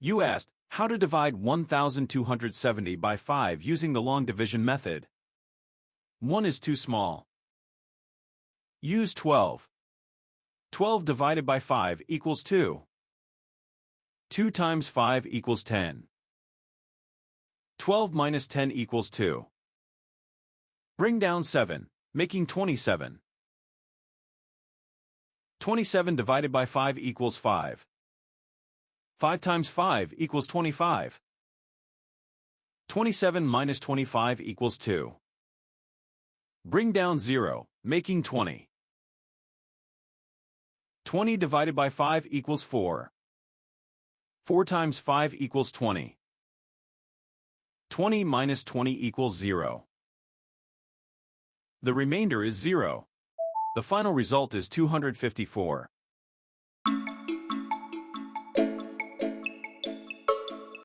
You asked, how to divide 1270 by 5 using the long division method. 1 is too small. Use 12. 12 divided by 5 equals 2. 2 times 5 equals 10. 12 minus 10 equals 2. Bring down 7, making 27. 27 divided by 5 equals 5. 5 times 5 equals 25. 27 minus 25 equals 2. Bring down 0, making 20. 20 divided by 5 equals 4. 4 times 5 equals 20. 20 minus 20 equals 0. The remainder is 0. The final result is 254.